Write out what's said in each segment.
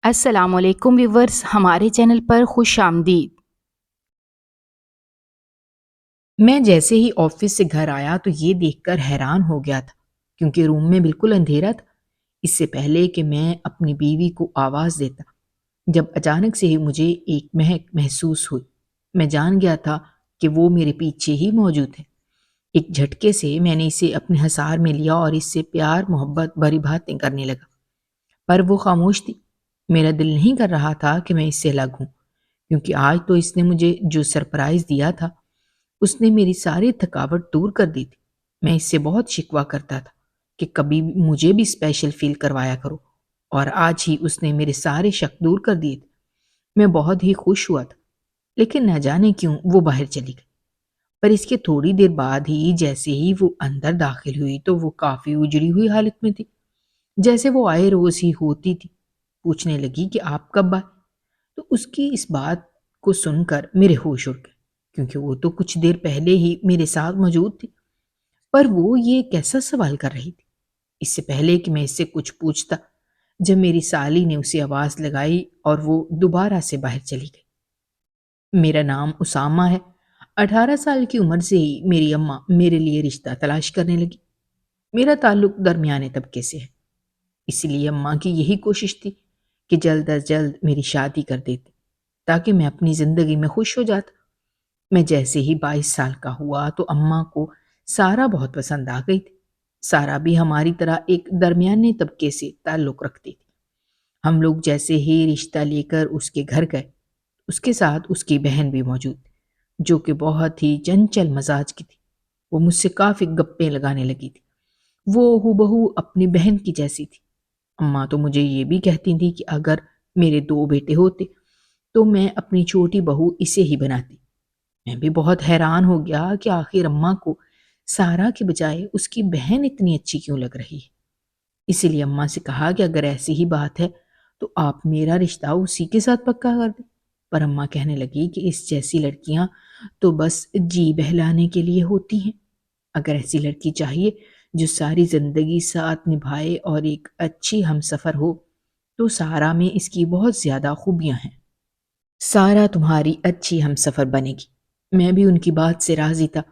السلام علیکم ویورز، ہمارے چینل پر خوش آمدید۔ میں جیسے ہی آفس سے گھر آیا تو یہ دیکھ کر حیران ہو گیا تھا کیونکہ روم میں بالکل اندھیرا تھا۔ اس سے پہلے کہ میں اپنی بیوی کو آواز دیتا، جب اچانک سے ہی مجھے ایک مہک محسوس ہوئی، میں جان گیا تھا کہ وہ میرے پیچھے ہی موجود ہے۔ ایک جھٹکے سے میں نے اسے اپنے حصار میں لیا اور اس سے پیار محبت بھری باتیں کرنے لگا، پر وہ خاموش تھی۔ میرا دل نہیں کر رہا تھا کہ میں اس سے الگ ہوں، کیونکہ آج تو اس نے مجھے جو سرپرائز دیا تھا اس نے میری ساری تھکاوٹ دور کر دی تھی۔ میں اس سے بہت شکوہ کرتا تھا کہ کبھی مجھے بھی اسپیشل فیل کروایا کرو، اور آج ہی اس نے میرے سارے شک دور کر دیے تھے۔ میں بہت ہی خوش ہوا تھا، لیکن نہ جانے کیوں وہ باہر چلی گئی۔ پر اس کے تھوڑی دیر بعد ہی جیسے ہی وہ اندر داخل ہوئی تو وہ کافی اجڑی ہوئی حالت میں تھی، جیسے وہ آئے روز ہی ہوتی تھی۔ پوچھنے لگی کہ آپ کب آئے؟ تو اس کی اس بات کو سن کر میرے ہوش اڑ گئے، کیونکہ وہ تو کچھ دیر پہلے ہی میرے ساتھ موجود تھی۔ پر وہ یہ کیسا سوال کر رہی تھی؟ اس سے پہلے کہ میں اس سے کچھ پوچھتا، جب میری سالی نے اسے آواز لگائی اور وہ دوبارہ سے باہر چلی گئی۔ میرا نام اسامہ ہے۔ 18 سال کی عمر سے ہی میری اماں میرے لیے رشتہ تلاش کرنے لگی۔ میرا تعلق درمیانے طبقے سے ہے، اس لیے اماں کی یہی کوشش تھی کہ جلد از جلد میری شادی کر دیتے تاکہ میں اپنی زندگی میں خوش ہو جاتا۔ میں جیسے ہی 22 سال کا ہوا تو اماں کو سارا بہت پسند آ گئی تھی۔ سارا بھی ہماری طرح ایک درمیانے طبقے سے تعلق رکھتی تھی۔ ہم لوگ جیسے ہی رشتہ لے کر اس کے گھر گئے، اس کے ساتھ اس کی بہن بھی موجود تھی، جو کہ بہت ہی چنچل مزاج کی تھی۔ وہ مجھ سے کافی گپیں لگانے لگی تھی۔ وہ ہو بہو اپنی بہن کی جیسی تھی۔ اماں تو مجھے یہ بھی کہتی تھی کہ اگر میرے 2 بیٹے ہوتے تو میں اپنی چھوٹی بہو اسے ہی بناتی۔ میں بھی بہت حیران ہو گیا کہ آخر اماں کو سارا کے بجائے اس کی بہن اتنی اچھی کیوں لگ رہی ہے۔ اسی لیے اماں سے کہا کہ اگر ایسی ہی بات ہے تو آپ میرا رشتہ اسی کے ساتھ پکا کر دیں۔ پر اماں کہنے لگی کہ اس جیسی لڑکیاں تو بس جی بہلانے کے لیے ہوتی ہیں۔ اگر ایسی لڑکی چاہیے جو ساری زندگی ساتھ نبھائے اور ایک اچھی ہمسفر ہو تو سارا میں اس کی بہت زیادہ خوبیاں ہیں۔ سارا تمہاری اچھی ہمسفر بنے گی۔ میں بھی ان کی بات سے راضی تھا۔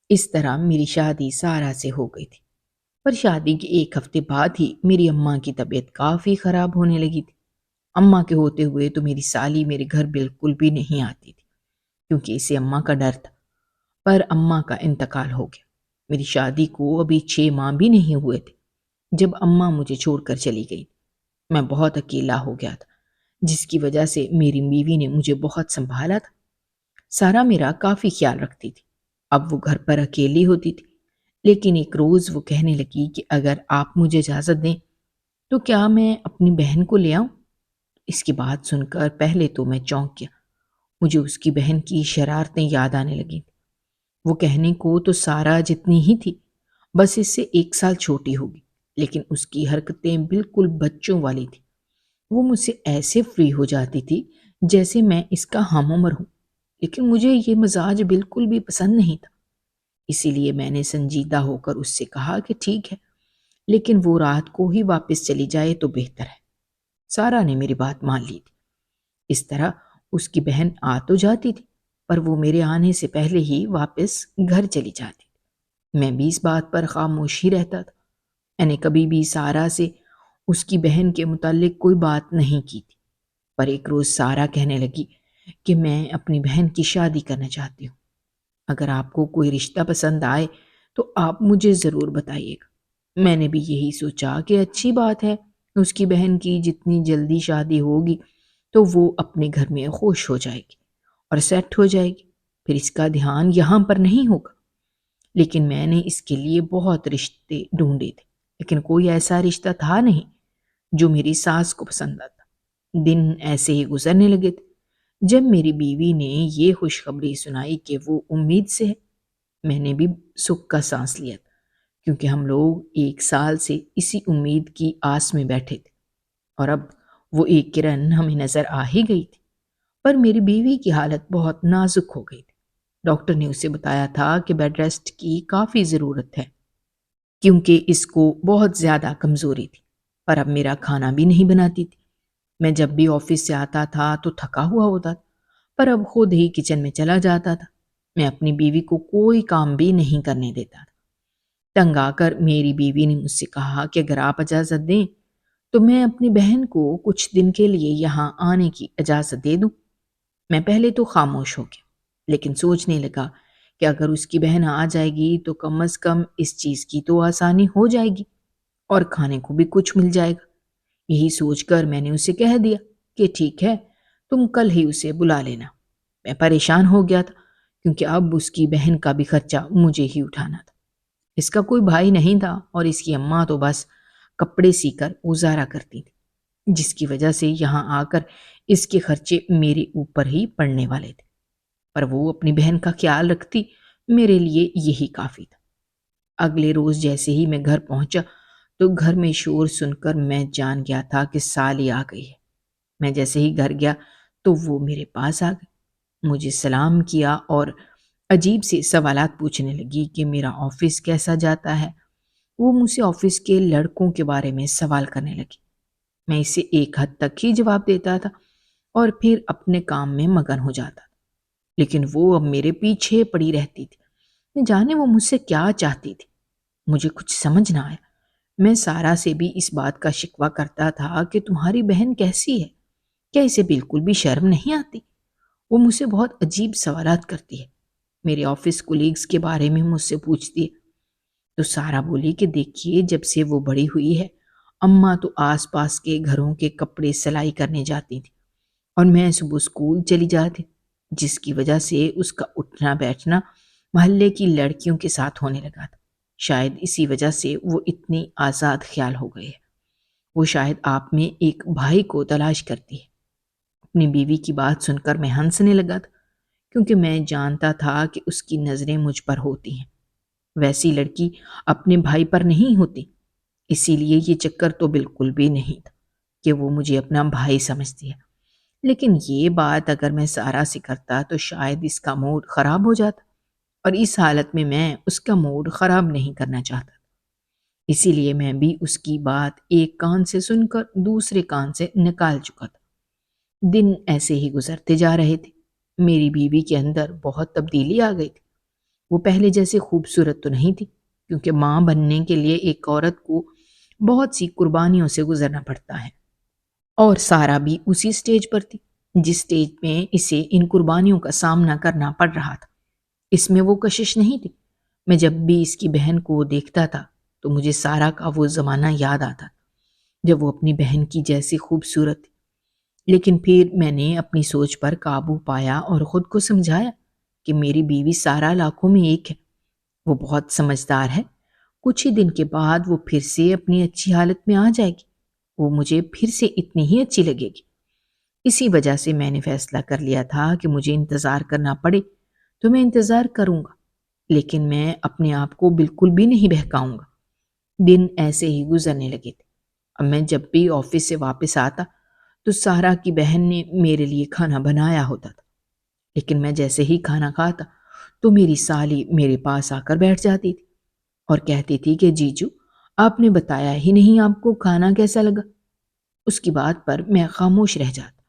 اس طرح میری شادی سارا سے ہو گئی تھی۔ پر شادی کے 1 ہفتے بعد ہی میری اماں کی طبیعت کافی خراب ہونے لگی تھی۔ اماں کے ہوتے ہوئے تو میری سالی میرے گھر بالکل بھی نہیں آتی تھی، کیونکہ اسے اماں کا ڈر تھا۔ پر اماں کا انتقال ہو گیا۔ میری شادی کو ابھی 6 ماہ بھی نہیں ہوئے تھے جب اماں مجھے چھوڑ کر چلی گئی۔ میں بہت اکیلا ہو گیا تھا، جس کی وجہ سے میری بیوی نے مجھے بہت سنبھالا تھا۔ سارا میرا کافی خیال رکھتی تھی۔ اب وہ گھر پر اکیلی ہوتی تھی، لیکن ایک روز وہ کہنے لگی کہ اگر آپ مجھے اجازت دیں تو کیا میں اپنی بہن کو لے آؤں؟ اس کی بات سن کر پہلے تو میں چونک گیا۔ مجھے اس کی بہن کی شرارتیں یاد آنے لگیں۔ وہ کہنے کو تو سارا جتنی ہی تھی، بس اس سے 1 سال چھوٹی ہوگی، لیکن اس کی حرکتیں بالکل بچوں والی تھی۔ وہ مجھ سے ایسے فری ہو جاتی تھی جیسے میں اس کا ہم عمر ہوں، لیکن مجھے یہ مزاج بالکل بھی پسند نہیں تھا۔ اسی لیے میں نے سنجیدہ ہو کر اس سے کہا کہ ٹھیک ہے، لیکن وہ رات کو ہی واپس چلی جائے تو بہتر ہے۔ سارا نے میری بات مان لی تھی۔ اس طرح اس کی بہن آ تو جاتی تھی، پر وہ میرے آنے سے پہلے ہی واپس گھر چلی جاتی تھی۔ میں بھی اس بات پر خاموش ہی رہتا تھا۔ میں نے کبھی بھی سارا سے اس کی بہن کے متعلق کوئی بات نہیں کی تھی۔ پر ایک روز سارا کہنے لگی کہ میں اپنی بہن کی شادی کرنا چاہتی ہوں۔ اگر آپ کو کوئی رشتہ پسند آئے تو آپ مجھے ضرور بتائیے گا۔ میں نے بھی یہی سوچا کہ اچھی بات ہے، اس کی بہن کی جتنی جلدی شادی ہوگی تو وہ اپنے گھر میں خوش ہو جائے گی اور سیٹ ہو جائے گی، پھر اس کا دھیان یہاں پر نہیں ہوگا۔ لیکن میں نے اس کے لیے بہت رشتے ڈھونڈے تھے، لیکن کوئی ایسا رشتہ تھا نہیں جو میری ساس کو پسند آتا۔ دن ایسے ہی گزرنے لگے تھے۔ جب میری بیوی نے یہ خوشخبری سنائی کہ وہ امید سے ہے، میں نے بھی سکھ کا سانس لیا تھا، کیونکہ ہم لوگ 1 سال سے اسی امید کی آس میں بیٹھے تھے، اور اب وہ ایک کرن ہمیں نظر آ ہی گئی تھی۔ پر میری بیوی کی حالت بہت نازک ہو گئی تھی۔ ڈاکٹر نے اسے بتایا تھا کہ بیڈ ریسٹ کی کافی ضرورت ہے، کیونکہ اس کو بہت زیادہ کمزوری تھی۔ پر اب میرا کھانا بھی نہیں بناتی تھی، میں جب بھی آفس سے آتا تھا تو تھکا ہوا ہوتا تھا، پر اب خود ہی کچن میں چلا جاتا تھا۔ میں اپنی بیوی کو کوئی کام بھی نہیں کرنے دیتا تھا۔ تنگ آ کر میری بیوی نے مجھ سے کہا کہ اگر آپ اجازت دیں تو میں اپنی بہن کو کچھ دن کے لیے یہاں آنے کی اجازت دے دوں۔ میں پہلے تو خاموش ہو گیا، لیکن سوچنے لگا کہ اگر اس کی بہن آ جائے گی تو کم از کم اس چیز کی تو آسانی ہو جائے گی اور کھانے کو بھی کچھ مل جائے گا۔ یہی سوچ کر میں نے اسے کہہ دیا کہ ٹھیک ہے، تم کل ہی اسے بلا لینا۔ میں پریشان ہو گیا تھا کیونکہ اب اس کی بہن کا بھی خرچہ مجھے ہی اٹھانا تھا۔ اس کا کوئی بھائی نہیں تھا اور اس کی اماں تو بس کپڑے سی کر گزارا کرتی تھی، جس کی وجہ سے یہاں آ کر اس کے خرچے میرے اوپر ہی پڑنے والے تھے۔ پر وہ اپنی بہن کا خیال رکھتی، میرے لیے یہی کافی تھا۔ اگلے روز جیسے ہی میں گھر پہنچا تو گھر میں شور سن کر میں جان گیا تھا کہ سالی آ گئی ہے۔ میں جیسے ہی گھر گیا تو وہ میرے پاس آ گئی، مجھے سلام کیا اور عجیب سے سوالات پوچھنے لگی کہ میرا آفس کیسا جاتا ہے۔ وہ مجھ سے آفس کے لڑکوں کے بارے میں سوال کرنے لگی۔ میں اسے ایک حد تک ہی جواب دیتا تھا اور پھر اپنے کام میں مگن ہو جاتا تھا، لیکن وہ اب میرے پیچھے پڑی رہتی تھی۔ نہ جانے وہ مجھ سے کیا چاہتی تھی، مجھے کچھ سمجھ نہ آیا۔ میں سارا سے بھی اس بات کا شکوہ کرتا تھا کہ تمہاری بہن کیسی ہے، کیا اسے بالکل بھی شرم نہیں آتی؟ وہ مجھ سے بہت عجیب سوالات کرتی ہے، میرے آفس کولیگز کے بارے میں مجھ سے پوچھتی ہے۔ تو سارا بولی کہ دیکھیے، جب سے وہ بڑی ہوئی ہے، اماں تو آس پاس کے گھروں کے کپڑے سلائی کرنے جاتی تھی اور میں صبح اسکول چلی جاتی، جس کی وجہ سے اس کا اٹھنا بیٹھنا محلے کی لڑکیوں کے ساتھ ہونے لگا تھا۔ شاید اسی وجہ سے وہ اتنی آزاد خیال ہو گئی ہے۔ وہ شاید آپ میں ایک بھائی کو تلاش کرتی ہے۔ اپنی بیوی کی بات سن کر میں ہنسنے لگا تھا، کیونکہ میں جانتا تھا کہ اس کی نظریں مجھ پر ہوتی ہیں۔ ویسی لڑکی اپنے بھائی پر نہیں ہوتی، اسی لیے یہ چکر تو بالکل بھی نہیں تھا کہ وہ مجھے اپنا بھائی سمجھتی ہے۔ لیکن یہ بات اگر میں سارا سے کرتا تو شاید اس کا موڈ خراب ہو جاتا، اور اس حالت میں اس کا موڈ خراب نہیں کرنا چاہتا۔ اسی لیے میں بھی اس کی بات ایک کان سے سن کر دوسرے کان سے نکال چکا تھا۔ دن ایسے ہی گزرتے جا رہے تھے۔ میری بیوی کے اندر بہت تبدیلی آ گئی تھی۔ وہ پہلے جیسے خوبصورت تو نہیں تھی، کیونکہ ماں بننے کے لیے ایک عورت کو بہت سی قربانیوں سے گزرنا پڑتا ہے، اور سارا بھی اسی سٹیج پر تھی جس سٹیج میں اسے ان قربانیوں کا سامنا کرنا پڑ رہا تھا۔ اس میں وہ کشش نہیں تھی۔ میں جب بھی اس کی بہن کو دیکھتا تھا تو مجھے سارا کا وہ زمانہ یاد آتا جب وہ اپنی بہن کی جیسی خوبصورت تھی۔ لیکن پھر میں نے اپنی سوچ پر قابو پایا اور خود کو سمجھایا کہ میری بیوی سارا لاکھوں میں ایک ہے۔ وہ بہت سمجھدار ہے، کچھ ہی دن کے بعد وہ پھر سے اپنی اچھی حالت میں آ جائے گی، وہ مجھے پھر سے اتنی ہی اچھی لگے گی۔ اسی وجہ سے میں نے فیصلہ کر لیا تھا کہ مجھے انتظار کرنا پڑے تو میں انتظار کروں گا، لیکن میں اپنے آپ کو بالکل بھی نہیں بہکاؤں گا۔ دن ایسے ہی گزرنے لگے تھے۔ اب میں جب بھی آفس سے واپس آتا تو سارا کی بہن نے میرے لیے کھانا بنایا ہوتا تھا، لیکن میں جیسے ہی کھانا کھاتا تو میری سالی میرے پاس آ کر بیٹھ جاتی تھی اور کہتی تھی کہ جیجو، آپ نے بتایا ہی نہیں آپ کو کھانا کیسا لگا۔ اس کی بات پر میں خاموش رہ جاتا۔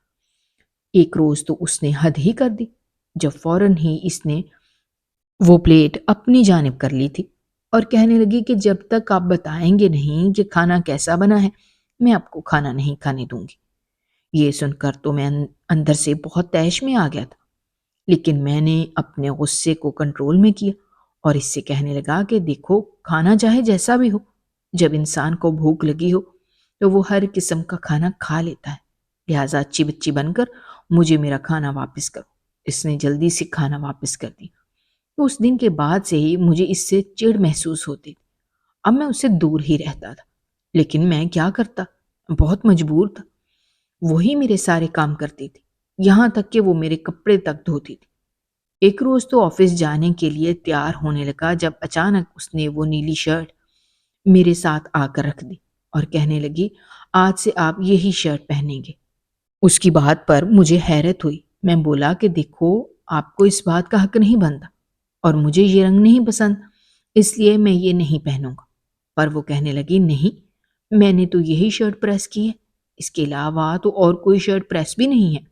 ایک روز تو اس نے حد ہی کر دی، جب فوراً ہی اس نے وہ پلیٹ اپنی جانب کر لی تھی اور کہنے لگی کہ جب تک آپ بتائیں گے نہیں کہ کھانا کیسا بنا ہے، میں آپ کو کھانا نہیں کھانے دوں گی۔ یہ سن کر تو میں اندر سے بہت طیش میں آ گیا تھا، لیکن میں نے اپنے غصے کو کنٹرول میں کیا اور اس سے کہنے لگا کہ دیکھو، کھانا چاہے جیسا بھی ہو، جب انسان کو بھوک لگی ہو تو وہ ہر قسم کا کھانا کھا لیتا ہے، لہٰذا اچھی بچی بن کر مجھے میرا کھانا واپس کرو۔ اس نے جلدی سے کھانا واپس کر دی۔ تو اس دن کے بعد سے ہی مجھے اس سے چڑ محسوس ہوتی تھی۔ اب میں اس سے دور ہی رہتا تھا، لیکن میں کیا کرتا، بہت مجبور تھا۔ وہی میرے سارے کام کرتی تھی، یہاں تک کہ وہ میرے کپڑے تک دھوتی تھی۔ ایک روز تو آفس جانے کے لیے تیار ہونے لگا جب اچانک اس نے وہ نیلی شرٹ میرے ساتھ آ کر رکھ دی اور کہنے لگی، آج سے آپ یہی شرٹ پہنیں گے۔ اس کی بات پر مجھے حیرت ہوئی۔ میں بولا کہ دیکھو، آپ کو اس بات کا حق نہیں بنتا اور مجھے یہ رنگ نہیں پسند، اس لیے میں یہ نہیں پہنوں گا۔ پر وہ کہنے لگی، نہیں، میں نے تو یہی شرٹ پریس کی ہے۔ اس کے علاوہ تو اور کوئی شرٹ پریس بھی نہیں ہے،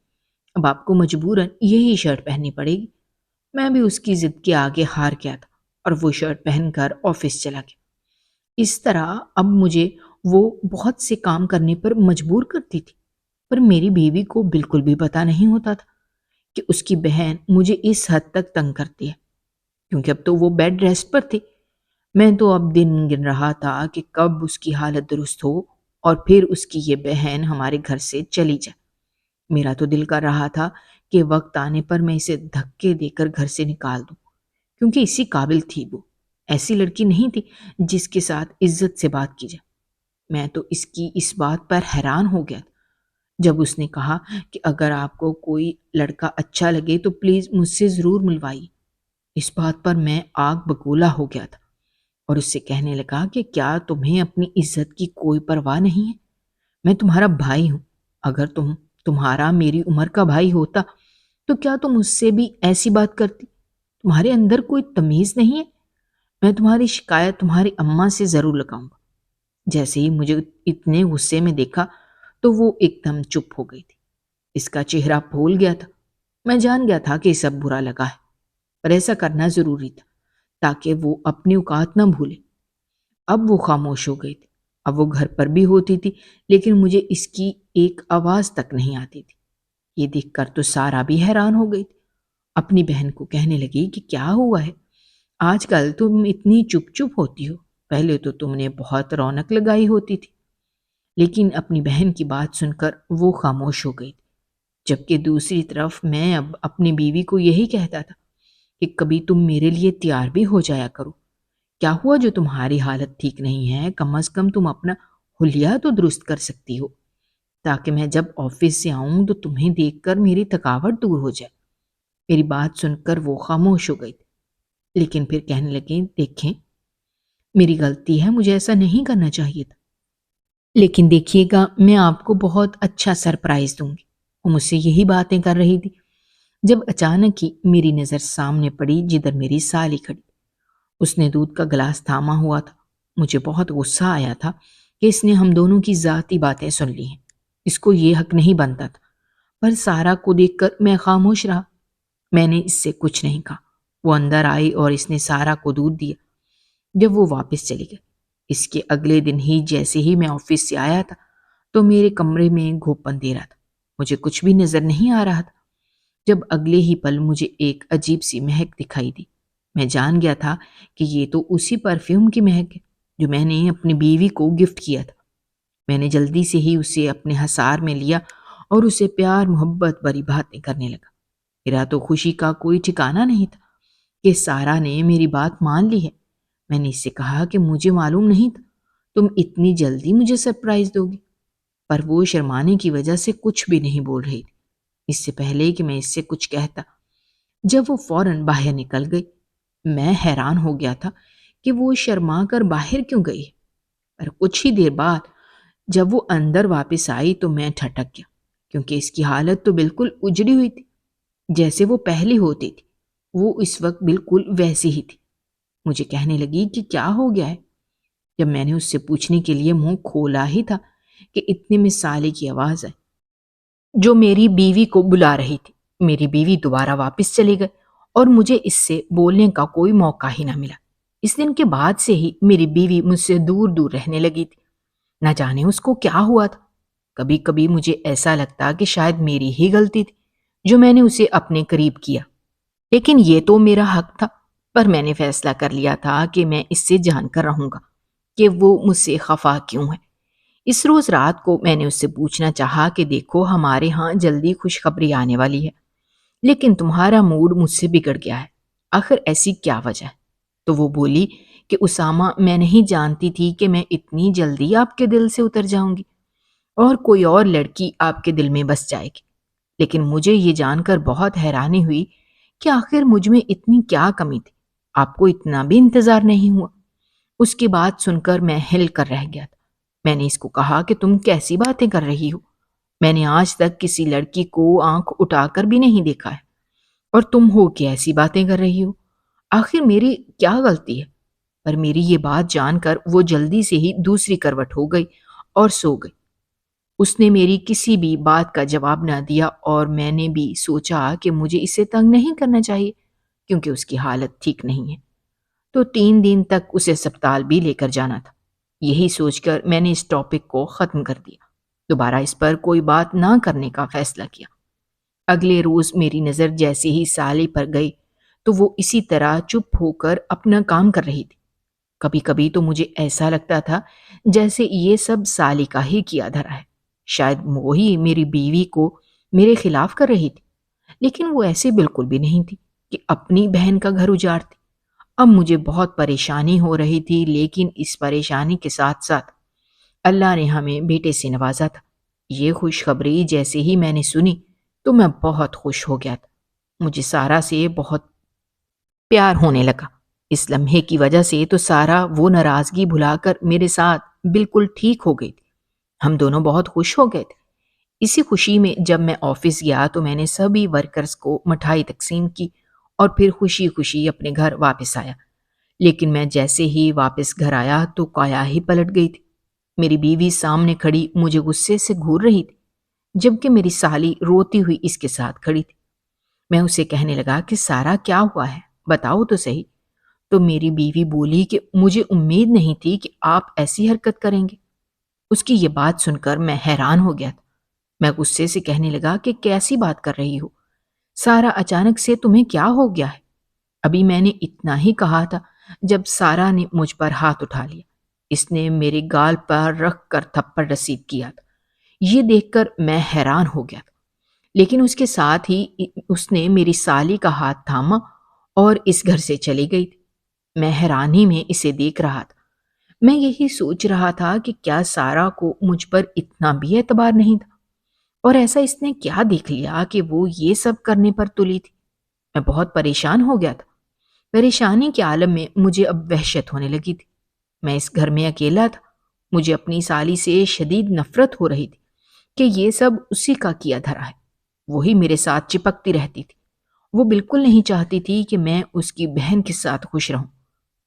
اب آپ کو مجبوراً یہی شرٹ پہننی پڑے گی۔ میں بھی اس کی ضد کے آگے ہار گیا تھا اور وہ شرٹ پہن کر آفس چلا گیا۔ اس طرح اب مجھے وہ بہت سے کام کرنے پر مجبور کرتی تھی، پر میری بیوی کو بالکل بھی پتہ نہیں ہوتا تھا کہ اس کی بہن مجھے اس حد تک تنگ کرتی ہے، کیونکہ اب تو وہ بیڈ ریسٹ پر تھی۔ میں تو اب دن گن رہا تھا کہ کب اس کی حالت درست ہو اور پھر اس کی یہ بہن ہمارے گھر سے چلی جائے۔ میرا تو دل کر رہا تھا کہ وقت آنے پر میں اسے دھکے دے کر گھر سے نکال دوں، کیونکہ اسی قابل تھی وہ، ایسی لڑکی نہیں تھی جس کے ساتھ عزت سے بات کی جائے۔ میں تو اس کی اس بات پر حیران ہو گیا تھا جب اس نے کہا کہ اگر آپ کو کوئی لڑکا اچھا لگے تو پلیز مجھ سے ضرور ملوائیے۔ اس بات پر میں آگ بگولا ہو گیا تھا اور اس سے کہنے لگا کہ کیا تمہیں اپنی عزت کی کوئی پرواہ نہیں ہے؟ میں تمہارا بھائی ہوں، اگر تمہارا میری عمر کا بھائی ہوتا تو کیا تم مجھ سے بھی ایسی بات کرتی؟ تمہارے اندر کوئی تمیز نہیں ہے؟ میں تمہاری شکایت تمہاری اماں سے ضرور لگاؤں گا۔ جیسے ہی مجھے اتنے غصے میں دیکھا تو وہ ایک دم چپ ہو گئی تھی، اس کا چہرہ پھول گیا تھا۔ میں جان گیا تھا کہ سب برا لگا ہے، پر ایسا کرنا ضروری تھا تاکہ وہ اپنی اوقات نہ بھولے۔ اب وہ خاموش ہو گئی تھی، اب وہ گھر پر بھی ہوتی تھی لیکن مجھے اس کی ایک آواز تک نہیں آتی تھی۔ یہ دیکھ کر تو سارا بھی حیران ہو گئی تھی، اپنی بہن کو کہنے لگی کہ کیا ہوا ہے؟ آج کل تم اتنی چپ چپ ہوتی ہو، پہلے تو تم نے بہت رونق لگائی ہوتی تھی۔ لیکن اپنی بہن کی بات سن کر وہ خاموش ہو گئی تھی، جبکہ دوسری طرف میں اب اپنی بیوی کو یہی کہتا تھا کہ کبھی تم میرے لیے تیار بھی ہو جایا کرو۔ کیا ہوا جو تمہاری حالت ٹھیک نہیں ہے؟ کم از کم تم اپنا حلیہ تو درست کر سکتی ہو تاکہ میں جب آفس سے آؤں تو تمہیں دیکھ کر میری تھکاوٹ دور ہو جائے۔ میری بات سن کر وہ خاموش ہو گئی تھی، لیکن پھر کہنے لگیں دیکھیں میری غلطی ہے، مجھے ایسا نہیں کرنا چاہیے تھا، لیکن دیکھیے گا میں آپ کو بہت اچھا سرپرائز دوں گی۔ وہ مجھ سے یہی باتیں کر رہی تھی جب اچانک ہی میری نظر سامنے پڑی جدھر میری سالی کھڑی۔ اس نے دودھ کا گلاس تھاما ہوا تھا۔ مجھے بہت غصہ آیا تھا کہ اس نے ہم دونوں کی ذاتی باتیں سن لی ہیں، اس کو یہ حق نہیں بنتا تھا، پر سارا کو دیکھ کر میں خاموش رہا۔ میں نے اس سے کچھ نہیں کہا۔ وہ اندر آئی اور اس نے سارا کو دودھ دیا۔ جب وہ واپس چلی گئی، اس کے اگلے دن ہی جیسے ہی میں آفس سے آیا تھا تو میرے کمرے میں گھوپ اندھیرا تھا، مجھے کچھ بھی نظر نہیں آ رہا تھا۔ جب اگلے ہی پل مجھے ایک عجیب سی مہک دکھائی دی، میں جان گیا تھا کہ یہ تو اسی پرفیوم کی مہک ہے جو میں نے اپنی بیوی کو گفٹ کیا تھا۔ میں نے جلدی سے ہی اسے اپنے حصار میں لیا اور اسے پیار محبت بھری باتیں کرنے لگا۔ میرا تو خوشی کا کوئی ٹھکانہ نہیں تھا کہ سارا نے میری بات مان لی ہے۔ میں نے اس سے کہا کہ مجھے معلوم نہیں تھا تم اتنی جلدی مجھے سرپرائز دو گی، پر وہ شرمانے کی وجہ سے کچھ بھی نہیں بول رہی تھی۔ اس سے پہلے کہ میں اس سے کچھ کہتا، جب وہ فوراً باہر نکل گئی، میں حیران ہو گیا تھا کہ وہ شرما کر باہر کیوں گئی ہے۔ پر کچھ ہی دیر بعد جب وہ اندر واپس آئی تو میں ٹھٹک گیا، کیونکہ اس کی حالت تو بالکل اجڑی ہوئی تھی جیسے وہ پہلی ہوتی تھی۔ وہ اس وقت بالکل ویسی ہی تھی۔ مجھے کہنے لگی کہ کیا ہو گیا ہے؟ جب میں نے اس سے پوچھنے کے لیے منہ کھولا ہی تھا کہ اتنے میں سالے کی آواز آئی جو میری بیوی کو بلا رہی تھی۔ میری بیوی دوبارہ واپس چلی گئی اور مجھے اس سے بولنے کا کوئی موقع ہی نہ ملا۔ اس دن کے بعد سے ہی میری بیوی مجھ سے دور دور رہنے لگی تھی۔ نہ جانے اس کو کیا ہوا تھا۔ کبھی کبھی مجھے ایسا لگتا کہ شاید میری ہی غلطی تھی جو میں نے اسے اپنے قریب کیا، لیکن یہ تو میرا حق تھا۔ پر میں نے فیصلہ کر لیا تھا کہ میں اس سے جان کر رہوں گا کہ وہ مجھ سے خفا کیوں ہے۔ اس روز رات کو میں نے اس سے پوچھنا چاہا کہ دیکھو ہمارے ہاں جلدی خوشخبری آنے والی ہے، لیکن تمہارا موڈ مجھ سے بگڑ گیا ہے، آخر ایسی کیا وجہ ہے؟ تو وہ بولی کہ اسامہ میں نہیں جانتی تھی کہ میں اتنی جلدی آپ کے دل سے اتر جاؤں گی اور کوئی اور لڑکی آپ کے دل میں بس جائے گی، لیکن مجھے یہ جان کر بہت حیرانی ہوئی کہ آخر مجھ میں اتنی کیا کمی تھی، آپ کو اتنا بھی انتظار نہیں ہوا۔ اس کی بات سن کر میں ہل کر رہ گیا تھا۔ میں نے اس کو کہا کہ تم کیسی باتیں کر رہی ہو؟ میں نے آج تک کسی لڑکی کو آنکھ اٹھا کر بھی نہیں دیکھا ہے، اور تم ہو کہ ایسی باتیں کر رہی ہو؟ آخر میری کیا غلطی ہے؟ پر میری یہ بات جان کر وہ جلدی سے ہی دوسری کروٹ ہو گئی اور سو گئی۔ اس نے میری کسی بھی بات کا جواب نہ دیا اور میں نے بھی سوچا کہ مجھے اسے تنگ نہیں کرنا چاہیے کیونکہ اس کی حالت ٹھیک نہیں ہے۔ تو 3 دن تک اسے اسپتال بھی لے کر جانا تھا۔ یہی سوچ کر میں نے اس ٹاپک کو ختم کر دیا، دوبارہ اس پر کوئی بات نہ کرنے کا فیصلہ کیا۔ اگلے روز میری نظر جیسے ہی سالی پر گئی تو وہ اسی طرح چپ ہو کر اپنا کام کر رہی تھی۔ کبھی کبھی تو مجھے ایسا لگتا تھا جیسے یہ سب سالی کا ہی کیا دھرا ہے، شاید وہی میری بیوی کو میرے خلاف کر رہی تھی، لیکن وہ ایسے بالکل بھی نہیں تھی کہ اپنی بہن کا گھر اجاڑتی۔ اب مجھے بہت پریشانی ہو رہی تھی، لیکن اس پریشانی کے ساتھ ساتھ اللہ نے ہمیں بیٹے سے نوازا تھا۔ یہ خوشخبری جیسے ہی میں نے سنی تو میں بہت خوش ہو گیا تھا۔ مجھے سارا سے بہت پیار ہونے لگا۔ اس لمحے کی وجہ سے تو سارا وہ ناراضگی بھلا کر میرے ساتھ بالکل ٹھیک ہو گئی تھی۔ ہم دونوں بہت خوش ہو گئے تھے۔ اسی خوشی میں جب میں آفس گیا تو میں نے سبھی ورکرز کو مٹھائی تقسیم کی اور پھر خوشی خوشی اپنے گھر واپس آیا۔ لیکن میں جیسے ہی واپس گھر آیا تو کایا ہی پلٹ گئی تھی۔ میری بیوی سامنے کھڑی مجھے غصے سے گھور رہی تھی، جبکہ میری سالی روتی ہوئی اس کے ساتھ کھڑی تھی۔ میں اسے کہنے لگا کہ سارا کیا ہوا ہے، بتاؤ تو صحیح۔ تو میری بیوی بولی کہ مجھے امید نہیں تھی کہ آپ ایسی حرکت کریں گے۔ اس کی یہ بات سن کر میں حیران ہو گیا تھا۔ میں غصے سے کہنے لگا کہ کیسی بات کر رہی ہو سارا، اچانک سے تمہیں کیا ہو گیا ہے؟ ابھی میں نے اتنا ہی کہا تھا جب سارا نے مجھ پر ہاتھ اٹھا لیا۔ اس نے میرے گال پر رکھ کر تھپڑ رسید کیا تھا۔ یہ دیکھ کر میں حیران ہو گیا تھا، لیکن اس کے ساتھ ہی اس نے میری سالی کا ہاتھ تھاما اور اس گھر سے چلی گئی تھی۔ میں حیرانی میں اسے دیکھ رہا تھا۔ میں یہی سوچ رہا تھا کہ کیا سارا کو مجھ پر اتنا بھی اعتبار نہیں تھا، اور ایسا اس نے کیا دیکھ لیا کہ وہ یہ سب کرنے پر تلی تھی۔ میں بہت پریشان ہو گیا تھا۔ پریشانی کے عالم میں مجھے اب وحشت ہونے لگی تھی۔ میں اس گھر میں اکیلا تھا۔ مجھے اپنی سالی سے شدید نفرت ہو رہی تھی کہ یہ سب اسی کا کیا دھرا ہے۔ وہی میرے ساتھ چپکتی رہتی تھی۔ وہ بالکل نہیں چاہتی تھی کہ میں اس کی بہن کے ساتھ خوش رہوں،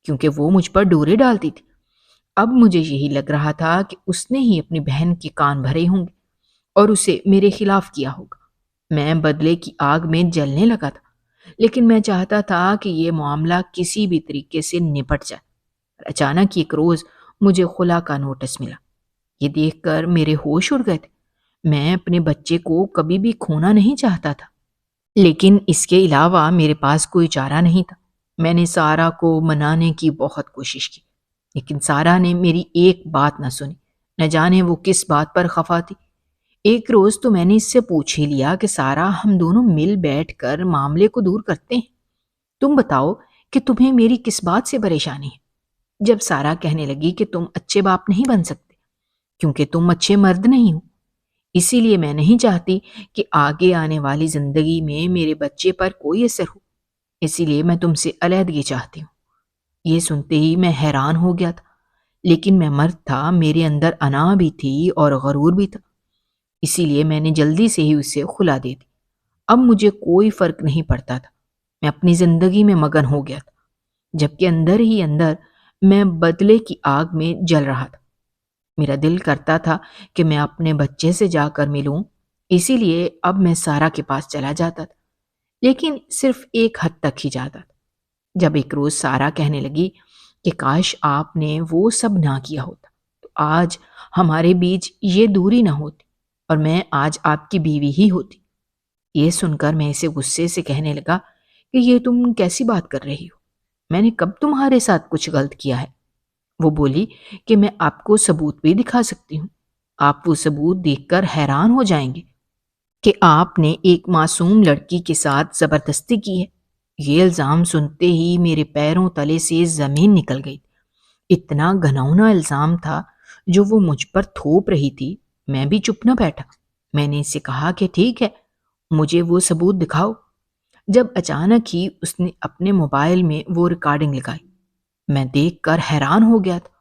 کیونکہ وہ مجھ پر ڈورے ڈالتی تھی۔ اب مجھے یہی لگ رہا تھا کہ اس نے ہی اپنی بہن کے کان بھرے ہوں گے اور اسے میرے خلاف کیا ہوگا۔ میں بدلے کی آگ میں جلنے لگا تھا، لیکن میں چاہتا تھا کہ یہ معاملہ کسی بھی طریقے سے نپٹ جائے۔ اچانک ایک روز مجھے خلا کا نوٹس ملا۔ یہ دیکھ کر میرے ہوش اڑ گئے تھے۔ میں اپنے بچے کو کبھی بھی کھونا نہیں چاہتا تھا، لیکن اس کے علاوہ میرے پاس کوئی چارہ نہیں تھا۔ میں نے سارا کو منانے کی بہت کوشش کی، لیکن سارا نے میری ایک بات نہ سنی۔ نہ جانے وہ کس بات پر خفا تھی۔ ایک روز تو میں نے اس سے پوچھ ہی لیا کہ سارا، ہم دونوں مل بیٹھ کر معاملے کو دور کرتے ہیں۔ تم بتاؤ کہ تمہیں میری کس بات سے پریشانی ہے؟ جب سارا کہنے لگی کہ تم اچھے باپ نہیں بن سکتے کیونکہ تم اچھے مرد نہیں ہو، اسی لیے میں نہیں چاہتی کہ آگے آنے والی زندگی میں میرے بچے پر کوئی اثر ہو، اسی لیے میں تم سے علیحدگی چاہتی ہوں۔ یہ سنتے ہی میں حیران ہو گیا تھا، لیکن میں مرد تھا، میرے اندر انا بھی تھی اور غرور بھی تھا، اسی لیے میں نے جلدی سے ہی اسے خلا دے دی۔ اب مجھے کوئی فرق نہیں پڑتا تھا، میں اپنی زندگی میں مگن ہو گیا تھا، جبکہ اندر ہی اندر میں بدلے کی آگ میں جل رہا تھا۔ میرا دل کرتا تھا کہ میں اپنے بچے سے جا کر ملوں، اسی لیے اب میں سارا کے پاس چلا جاتا تھا، لیکن صرف ایک حد تک ہی جاتا تھا۔ جب ایک روز سارا کہنے لگی کہ کاش آپ نے وہ سب نہ کیا ہوتا تو آج ہمارے بیچ یہ دوری نہ ہوتی اور میں آج آپ کی بیوی ہی ہوتی۔ یہ سن کر میں اسے غصے سے کہنے لگا کہ یہ تم کیسی بات کر رہی ہو؟ میں نے کب تمہارے ساتھ کچھ غلط کیا ہے؟ وہ بولی کہ میں آپ کو ثبوت بھی دکھا سکتی ہوں۔ آپ وہ ثبوت دیکھ کر حیران ہو جائیں گے کہ آپ نے ایک معصوم لڑکی کے ساتھ زبردستی کی ہے۔ یہ الزام سنتے ہی میرے پیروں تلے سے زمین نکل گئی۔ اتنا گھناؤنا الزام تھا جو وہ مجھ پر تھوپ رہی تھی۔ میں بھی چپ نہ بیٹھا۔ میں نے اسے کہا کہ ٹھیک ہے، مجھے وہ ثبوت دکھاؤ۔ جب اچانک ہی اس نے اپنے موبائل میں وہ ریکارڈنگ لگائی، میں دیکھ کر حیران ہو گیا تھا۔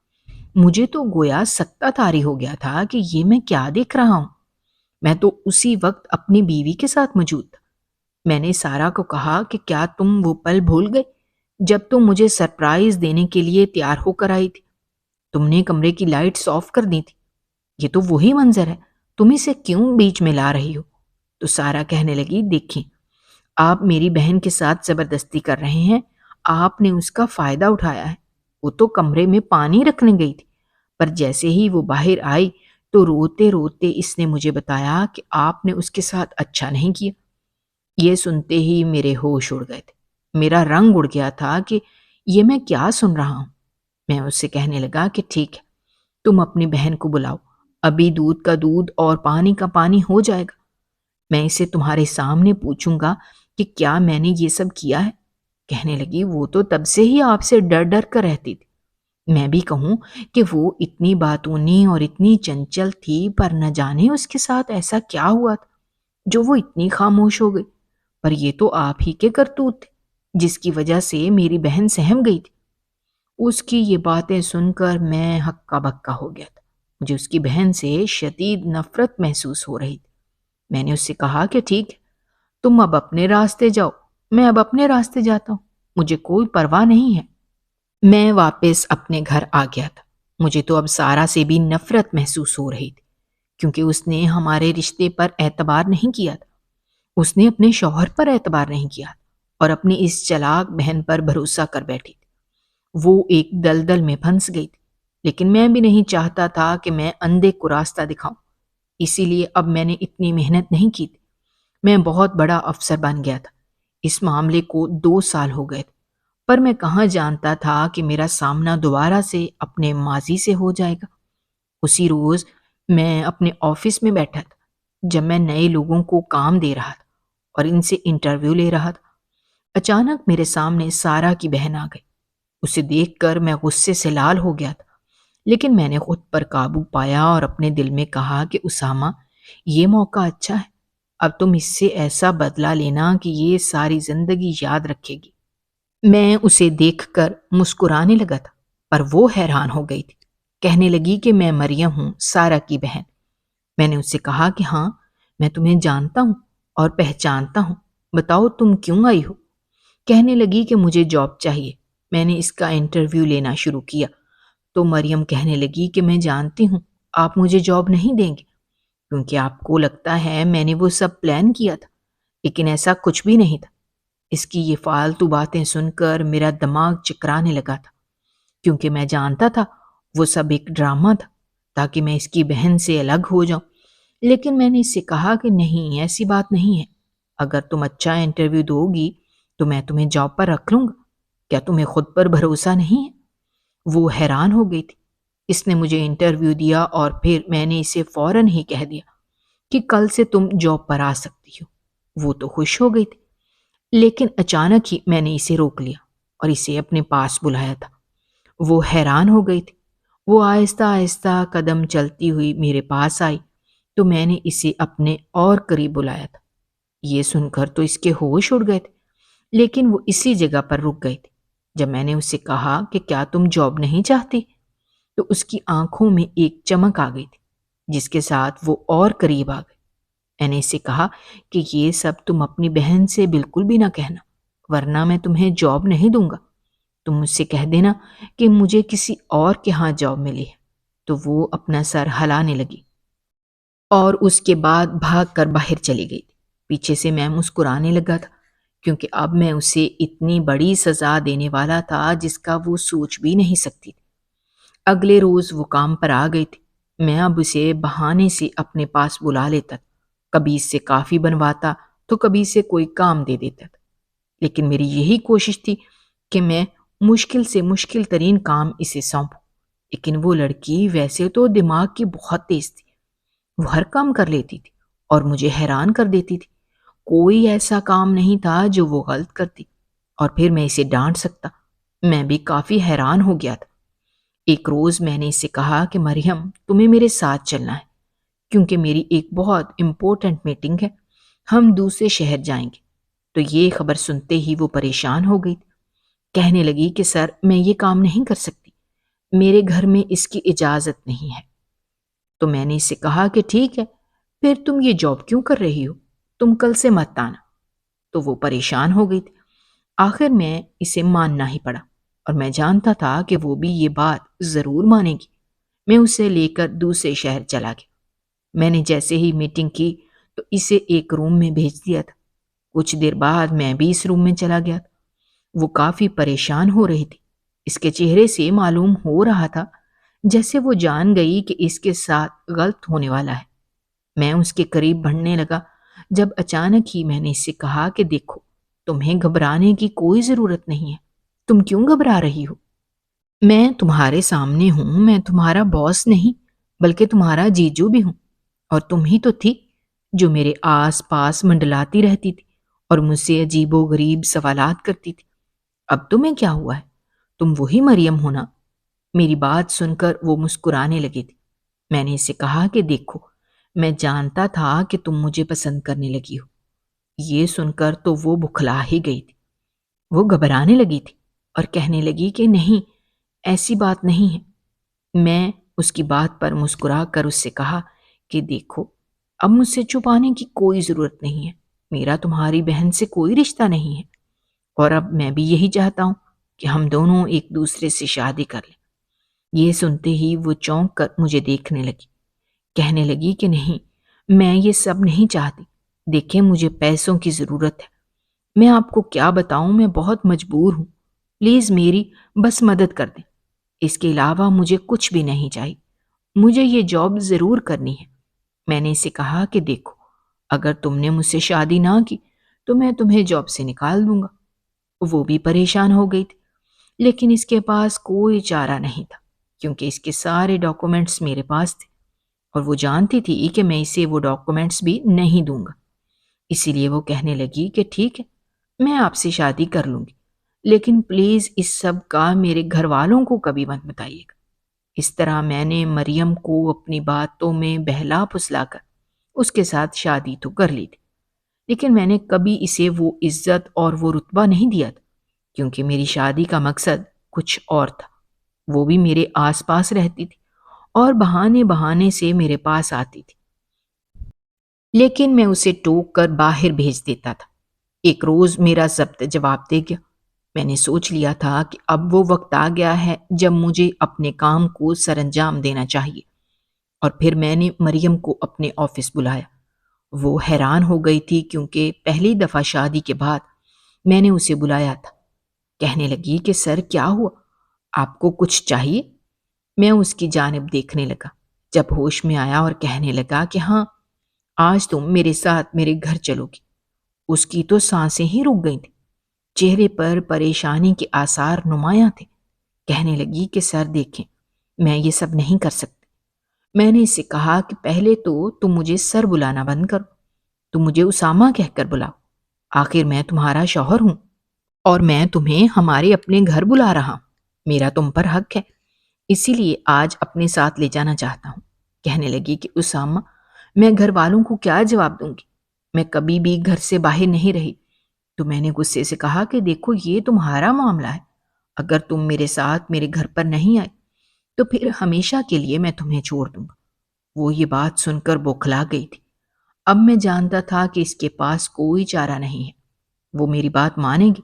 مجھے تو گویا سکتہ طاری ہو گیا تھا کہ یہ میں کیا دیکھ رہا ہوں۔ میں تو اسی وقت اپنی بیوی کے ساتھ موجود تھا۔ میں نے سارا کو کہا کہ کیا تم وہ پل بھول گئے جب تم مجھے سرپرائز دینے کے لیے تیار ہو کر آئی تھی؟ تم نے کمرے کی لائٹس آف کر دی تھی۔ یہ تو وہی منظر ہے۔ تم اسے کیوں بیچ میں لا رہی ہو؟ تو سارا کہنے لگی، دیکھیں، آپ میری بہن کے ساتھ زبردستی کر رہے ہیں، آپ نے اس کا فائدہ اٹھایا ہے۔ وہ تو کمرے میں پانی رکھنے گئی تھی، پر جیسے ہی وہ باہر آئی تو روتے روتے اس نے مجھے بتایا کہ آپ نے اس کے ساتھ اچھا نہیں کیا۔ یہ سنتے ہی میرے ہوش اڑ گئے تھے، میرا رنگ اڑ گیا تھا کہ یہ میں کیا سن رہا ہوں۔ میں اس سے کہنے لگا کہ ٹھیک ہے، تم اپنی بہن کو بلاؤ، ابھی دودھ کا دودھ اور پانی کا پانی ہو جائے گا۔ میں اسے تمہارے سامنے پوچھوں گا کہ کیا میں نے یہ سب کیا ہے۔ کہنے لگی، وہ تو تب سے ہی آپ سے ڈر ڈر کر رہتی تھی۔ میں بھی کہوں کہ وہ اتنی باتونی اور اتنی چنچل تھی، پر نہ جانے اس کے ساتھ ایسا کیا ہوا تھا جو وہ اتنی خاموش ہو گئی۔ پر یہ تو آپ ہی کے کرتوت تھے جس کی وجہ سے میری بہن سہم گئی تھی۔ اس کی یہ باتیں سن کر میں ہکا بکا ہو گیا تھا، مجھے اس کی بہن سے شدید نفرت محسوس ہو رہی تھی۔ میں نے اس سے کہا کہ ٹھیک ہے، تم اب اپنے راستے جاؤ، میں اب اپنے راستے جاتا ہوں، مجھے کوئی پرواہ نہیں ہے۔ میں واپس اپنے گھر آ گیا تھا۔ مجھے تو اب سارا سے بھی نفرت محسوس ہو رہی تھی، کیونکہ اس نے ہمارے رشتے پر اعتبار نہیں کیا تھا، اس نے اپنے شوہر پر اعتبار نہیں کیا اور اپنی اس چلاک بہن پر بھروسہ کر بیٹھی تھی۔ وہ ایک دلدل میں پھنس گئی تھی، لیکن میں بھی نہیں چاہتا تھا کہ میں اندھے کو راستہ دکھاؤں، اسی لیے اب میں نے اتنی محنت نہیں کی تھی۔ میں بہت بڑا افسر بن گیا تھا، اس معاملے کو 2 سال ہو گئے تھے، پر میں کہاں جانتا تھا کہ میرا سامنا دوبارہ سے اپنے ماضی سے ہو جائے گا۔ اسی روز میں اپنے آفس میں بیٹھا تھا جب میں نئے لوگوں کو کام دے رہا تھا اور ان سے انٹرویو لے رہا تھا۔ اچانک میرے سامنے سارا کی بہن آ گئی۔ اسے دیکھ کر میں غصے سے لال ہو گیا تھا، لیکن میں نے خود پر قابو پایا اور اپنے دل میں کہا کہ اسامہ، یہ موقع اچھا ہے، اب تم اس سے ایسا بدلہ لینا کہ یہ ساری زندگی یاد رکھے گی۔ میں اسے دیکھ کر مسکرانے لگا تھا، پر وہ حیران ہو گئی تھی۔ کہنے لگی کہ میں مریم ہوں، سارا کی بہن۔ میں نے اس سے کہا کہ ہاں، میں تمہیں جانتا ہوں اور پہچانتا ہوں، بتاؤ تم کیوں آئی ہو؟ کہنے لگی کہ مجھے جاب چاہیے۔ میں نے اس کا انٹرویو لینا شروع کیا تو مریم کہنے لگی کہ میں جانتی ہوں آپ مجھے جاب نہیں دیں گے، کیونکہ آپ کو لگتا ہے میں نے وہ سب پلان کیا تھا، لیکن ایسا کچھ بھی نہیں تھا۔ اس کی یہ فالتو باتیں سن کر میرا دماغ چکرانے لگا تھا، کیونکہ میں جانتا تھا وہ سب ایک ڈرامہ تھا تاکہ میں اس کی بہن سے الگ ہو جاؤں۔ لیکن میں نے اس سے کہا کہ نہیں، ایسی بات نہیں ہے، اگر تم اچھا انٹرویو دو گی تو میں تمہیں جاب پر رکھ لوں گا۔ کیا تمہیں خود پر بھروسہ نہیں ہے؟ وہ حیران ہو گئی تھی۔ اس نے مجھے انٹرویو دیا اور پھر میں نے اسے فوراً ہی کہہ دیا کہ کل سے تم جاب پر آ سکتی ہو۔ وہ تو خوش ہو گئی تھی، لیکن اچانک ہی میں نے اسے روک لیا اور اسے اپنے پاس بلایا تھا۔ وہ حیران ہو گئی تھی۔ وہ آہستہ آہستہ قدم چلتی ہوئی میرے پاس آئی تو میں نے اسے اپنے اور قریب بلایا تھا۔ یہ سن کر تو اس کے ہوش اڑ گئے تھے، لیکن وہ اسی جگہ پر رک گئی تھی۔ جب میں نے اس سے کہا کہ کیا تم جاب نہیں چاہتی، تو اس کی آنکھوں میں ایک چمک آ گئی تھی جس کے ساتھ وہ اور قریب آ گئی۔ میں نے اسے کہا کہ یہ سب تم اپنی بہن سے بالکل بھی نہ کہنا، ورنہ میں تمہیں جاب نہیں دوں گا۔ تم مجھ سے کہہ دینا کہ مجھے کسی اور کے ہاں جاب ملی ہے۔ تو وہ اپنا سر ہلانے لگی اور اس کے بعد بھاگ کر باہر چلی گئی۔ پیچھے سے میں مسکرانے لگا تھا، کیونکہ اب میں اسے اتنی بڑی سزا دینے والا تھا جس کا وہ سوچ بھی نہیں سکتی تھی۔ اگلے روز وہ کام پر آ گئی تھی۔ میں اب اسے بہانے سے اپنے پاس بلا لیتا تھا، کبھی اس سے کافی بنواتا تو کبھی اسے کوئی کام دے دیتا تھا، لیکن میری یہی کوشش تھی کہ میں مشکل سے مشکل ترین کام اسے سونپوں۔ لیکن وہ لڑکی ویسے تو دماغ کی بہت تیز تھی، وہ ہر کام کر لیتی تھی اور مجھے حیران کر دیتی تھی۔ کوئی ایسا کام نہیں تھا جو وہ غلط کرتی اور پھر میں اسے ڈانٹ سکتا۔ میں بھی کافی حیران ہو گیا تھا۔ ایک روز میں نے اسے کہا کہ مریم، تمہیں میرے ساتھ چلنا ہے، کیونکہ میری ایک بہت امپورٹنٹ میٹنگ ہے، ہم دوسرے شہر جائیں گے۔ تو یہ خبر سنتے ہی وہ پریشان ہو گئی تھی۔ کہنے لگی کہ سر، میں یہ کام نہیں کر سکتی، میرے گھر میں اس کی اجازت نہیں ہے۔ تو میں نے اسے کہا کہ ٹھیک ہے، پھر تم یہ جاب کیوں کر رہی ہو؟ تم کل سے مت آنا۔ تو وہ پریشان ہو گئی تھی۔ آخر میں اسے ماننا ہی پڑا اور میں جانتا تھا کہ وہ بھی یہ بات ضرور مانے گی۔ میں اسے لے کر دوسرے شہر چلا گیا۔ میں نے جیسے ہی میٹنگ کی تو اسے ایک روم میں بھیج دیا تھا۔ کچھ دیر بعد میں بھی اس روم میں چلا گیا تھا۔ وہ کافی پریشان ہو رہی تھی۔ اس کے چہرے سے معلوم ہو رہا تھا جیسے وہ جان گئی کہ اس کے ساتھ غلط ہونے والا ہے۔ میں اس کے قریب بڑھنے لگا جب اچانک ہی میں نے اس سے کہا کہ دیکھو، تمہیں گھبرانے کی کوئی ضرورت نہیں ہے۔ تم کیوں گھبرا رہی ہو؟ میں تمہارے سامنے ہوں، میں تمہارا باس نہیں بلکہ تمہارا جیجو بھی ہوں، اور تم ہی تو تھی جو میرے آس پاس منڈلاتی رہتی تھی اور مجھ سے عجیب و غریب سوالات کرتی تھی۔ اب تمہیں کیا ہوا ہے؟ تم وہی مریم ہو نا؟ میری بات سن کر وہ مسکرانے لگی تھی۔ میں نے اسے کہا کہ دیکھو، میں جانتا تھا کہ تم مجھے پسند کرنے لگی ہو۔ یہ سن کر تو وہ بکھلا ہی گئی تھی۔ وہ گھبرانے لگی تھی اور کہنے لگی کہ نہیں، ایسی بات نہیں ہے۔ میں اس کی بات پر مسکرا کر اس سے کہا کہ دیکھو، اب مجھ سے چھپانے کی کوئی ضرورت نہیں ہے۔ میرا تمہاری بہن سے کوئی رشتہ نہیں ہے، اور اب میں بھی یہی چاہتا ہوں کہ ہم دونوں ایک دوسرے سے شادی کر لیں۔ یہ سنتے ہی وہ چونک کر مجھے دیکھنے لگی، کہنے لگی کہ نہیں، میں یہ سب نہیں چاہتی۔ دیکھیں، مجھے پیسوں کی ضرورت ہے۔ میں آپ کو کیا بتاؤں، میں بہت مجبور ہوں۔ پلیز میری بس مدد کر دیں۔ اس کے علاوہ مجھے کچھ بھی نہیں چاہیے۔ مجھے یہ جاب ضرور کرنی ہے۔ میں نے اسے کہا کہ دیکھو، اگر تم نے مجھ سے شادی نہ کی تو میں تمہیں جاب سے نکال دوں گا۔ وہ بھی پریشان ہو گئی تھی، لیکن اس کے پاس کوئی چارہ نہیں تھا کیونکہ اس کے سارے ڈاکومنٹس میرے پاس تھے، اور وہ جانتی تھی کہ میں اسے وہ ڈاکومنٹس بھی نہیں دوں گا۔ اسی لیے وہ کہنے لگی کہ ٹھیک ہے، میں آپ سے شادی کر لوں گی، لیکن پلیز اس سب کا میرے گھر والوں کو کبھی مت بتائیے گا۔ اس طرح میں نے مریم کو اپنی باتوں میں بہلا پھسلا کر اس کے ساتھ شادی تو کر لی تھی، لیکن میں نے کبھی اسے وہ عزت اور وہ رتبہ نہیں دیا تھا، کیونکہ میری شادی کا مقصد کچھ اور تھا۔ وہ بھی میرے آس پاس رہتی تھی اور بہانے بہانے سے میرے پاس آتی تھی، لیکن میں اسے ٹوک کر باہر بھیج دیتا تھا۔ ایک روز میرا ضبط جواب دے گیا۔ میں نے سوچ لیا تھا کہ اب وہ وقت آ گیا ہے جب مجھے اپنے کام کو سر انجام دینا چاہیے، اور پھر میں نے مریم کو اپنے آفس بلایا۔ وہ حیران ہو گئی تھی کیونکہ پہلی دفعہ شادی کے بعد میں نے اسے بلایا تھا۔ کہنے لگی کہ سر، کیا ہوا؟ آپ کو کچھ چاہیے؟ میں اس کی جانب دیکھنے لگا جب ہوش میں آیا اور کہنے لگا کہ ہاں، آج تم میرے ساتھ میرے گھر چلو گی۔ اس کی تو سانسیں ہی رک گئی تھیں، چہرے پر پریشانی کے آثار نمایاں تھے۔ کہنے لگی کہ سر دیکھیں، میں یہ سب نہیں کر سکتی۔ میں نے اسے کہا کہ پہلے تو تم مجھے سر بلانا بند کرو، تم مجھے اسامہ کہہ کر بلاؤ۔ آخر میں تمہارا شوہر ہوں اور میں تمہیں ہمارے اپنے گھر بلا رہا ہوں۔ میرا تم پر حق ہے، اسی لیے آج اپنے ساتھ لے جانا چاہتا ہوں۔ کہنے لگی کہ اسامہ، میں گھر والوں کو کیا جواب دوں گی؟ میں کبھی بھی گھر سے باہر نہیں رہی۔ تو میں نے غصے سے کہا کہ دیکھو، یہ تمہارا معاملہ ہے۔ اگر تم میرے ساتھ میرے گھر پر نہیں آئے تو پھر ہمیشہ کے لیے میں تمہیں چھوڑ دوں گا۔ وہ یہ بات سن کر بوکھلا گئی تھی۔ اب میں جانتا تھا کہ اس کے پاس کوئی چارہ نہیں ہے، وہ میری بات مانے گی۔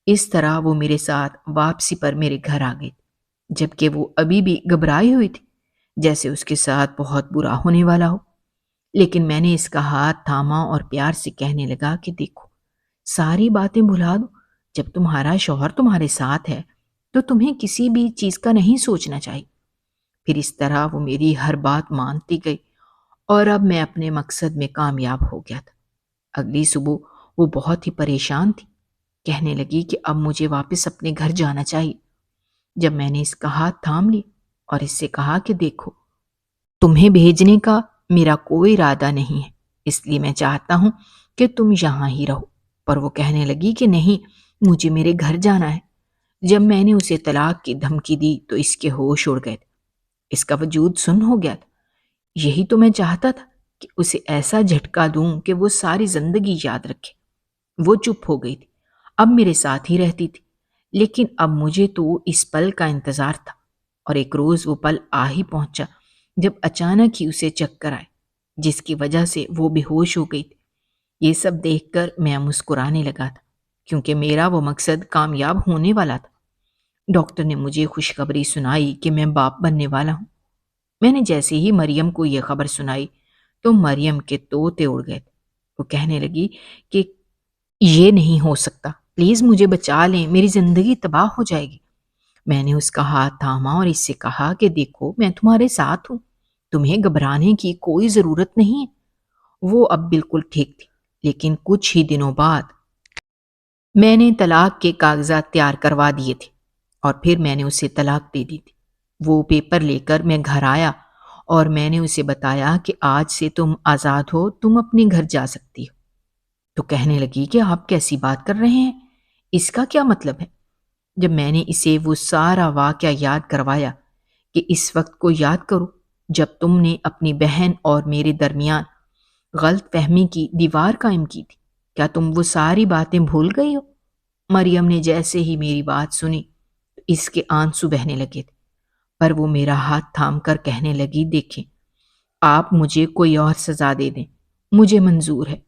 اس طرح وہ میرے ساتھ واپسی پر میرے گھر آ گئی، جبکہ وہ ابھی بھی گھبرائی ہوئی تھی، جیسے اس کے ساتھ بہت برا ہونے والا ہو۔ لیکن میں نے اس کا ہاتھ تھاما اور پیار سے کہنے لگا کہ دیکھو، ساری باتیں بھلا دو۔ جب تمہارا شوہر تمہارے ساتھ ہے تو تمہیں کسی بھی چیز کا نہیں سوچنا چاہیے۔ پھر اس طرح وہ میری ہر بات مانتی گئی، اور اب میں اپنے مقصد میں کامیاب ہو گیا تھا۔ اگلی صبح وہ بہت ہی پریشان تھی، کہنے لگی کہ اب مجھے واپس اپنے گھر جانا چاہیے۔ جب میں نے اس کا ہاتھ تھام لی اور اس سے کہا کہ دیکھو، تمہیں بھیجنے کا میرا کوئی ارادہ نہیں ہے، اس لیے میں چاہتا ہوں کہ تم یہاں ہی رہو، پر وہ کہنے لگی کہ نہیں، مجھے میرے گھر جانا ہے۔ جب میں نے اسے طلاق کی دھمکی دی تو اس کے ہوش اڑ گئے تھے، اس کا وجود سن ہو گیا تھا۔ یہی تو میں چاہتا تھا کہ اسے ایسا جھٹکا دوں کہ وہ ساری زندگی یاد رکھے۔ وہ چپ ہو گئی تھی، اب میرے ساتھ ہی رہتی تھی، لیکن اب مجھے تو اس پل کا انتظار تھا، اور ایک روز وہ پل آ ہی پہنچا جب اچانک ہی اسے چکر آئے، جس کی وجہ سے وہ بے ہوش ہو گئی تھی۔ یہ سب دیکھ کر میں مسکرانے لگا تھا، کیونکہ میرا وہ مقصد کامیاب ہونے والا تھا۔ ڈاکٹر نے مجھے خوشخبری سنائی کہ میں باپ بننے والا ہوں۔ میں نے جیسے ہی مریم کو یہ خبر سنائی تو مریم کے طوطے اڑ گئے تھے۔ وہ کہنے لگی کہ یہ نہیں ہو سکتا، پلیز مجھے بچا لیں، میری زندگی تباہ ہو جائے گی۔ میں نے اس کا ہاتھ تھاما اور اس سے کہا کہ دیکھو میں تمہارے ساتھ ہوں، تمہیں گھبرانے کی کوئی ضرورت نہیں ہے۔ وہ اب بالکل ٹھیک تھی، لیکن کچھ ہی دنوں بعد میں نے طلاق کے کاغذات تیار کروا دیے تھے اور پھر میں نے اسے طلاق دے دی تھی۔ وہ پیپر لے کر میں گھر آیا اور میں نے اسے بتایا کہ آج سے تم آزاد ہو، تم اپنے گھر جا سکتی ہو۔ تو کہنے لگی کہ آپ کیسی بات کر رہے ہیں، اس کا کیا مطلب ہے؟ جب میں نے اسے وہ سارا واقعہ یاد کروایا کہ اس وقت کو یاد کرو جب تم نے اپنی بہن اور میرے درمیان غلط فہمی کی دیوار قائم کی تھی، کیا تم وہ ساری باتیں بھول گئی ہو؟ مریم نے جیسے ہی میری بات سنی تو اس کے آنسو بہنے لگے تھے، پر وہ میرا ہاتھ تھام کر کہنے لگی دیکھیں، آپ مجھے کوئی اور سزا دے دیں، مجھے منظور ہے،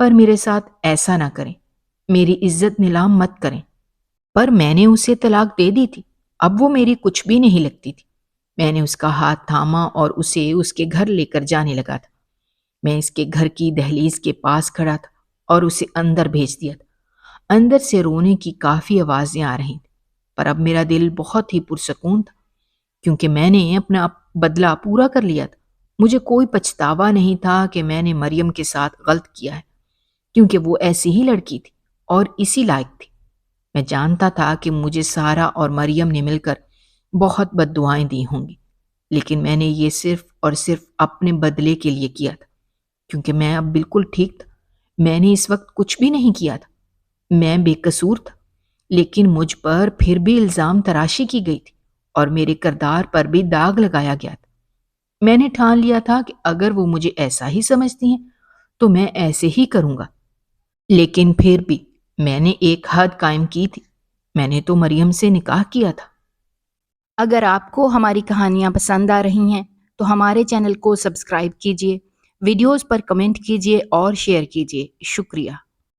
پر میرے ساتھ ایسا نہ کریں، میری عزت نیلام مت کریں۔ پر میں نے اسے طلاق دے دی تھی، اب وہ میری کچھ بھی نہیں لگتی تھی۔ میں نے اس کا ہاتھ تھاما اور اسے اس کے گھر لے کر جانے لگا تھا۔ میں اس کے گھر کی دہلیز کے پاس کھڑا تھا اور اسے اندر بھیج دیا تھا۔ اندر سے رونے کی کافی آوازیں آ رہی تھیں، پر اب میرا دل بہت ہی پرسکون تھا کیونکہ میں نے اپنا بدلہ پورا کر لیا تھا۔ مجھے کوئی پچھتاوا نہیں تھا کہ میں نے مریم کے ساتھ غلط کیا ہے، کیونکہ وہ ایسی ہی لڑکی تھی اور اسی لائق تھی۔ میں جانتا تھا کہ مجھے سارا اور مریم نے مل کر بہت بد دعائیں دی ہوں گی، لیکن میں نے یہ صرف اور صرف اپنے بدلے کے لیے کیا تھا، کیونکہ میں اب بالکل ٹھیک تھا۔ میں نے اس وقت کچھ بھی نہیں کیا تھا، میں بے قصور تھا، لیکن مجھ پر پھر بھی الزام تراشی کی گئی تھی اور میرے کردار پر بھی داغ لگایا گیا تھا۔ میں نے ٹھان لیا تھا کہ اگر وہ مجھے ایسا ہی سمجھتی ہیں تو میں ایسے ہی کروں گا، لیکن پھر بھی میں نے ایک حد قائم کی تھی، میں نے تو مریم سے نکاح کیا تھا۔ اگر آپ کو ہماری کہانیاں پسند آ رہی ہیں تو ہمارے چینل کو سبسکرائب کیجیے، ویڈیوز پر کمنٹ کیجیے اور شیئر کیجیے۔ شکریہ۔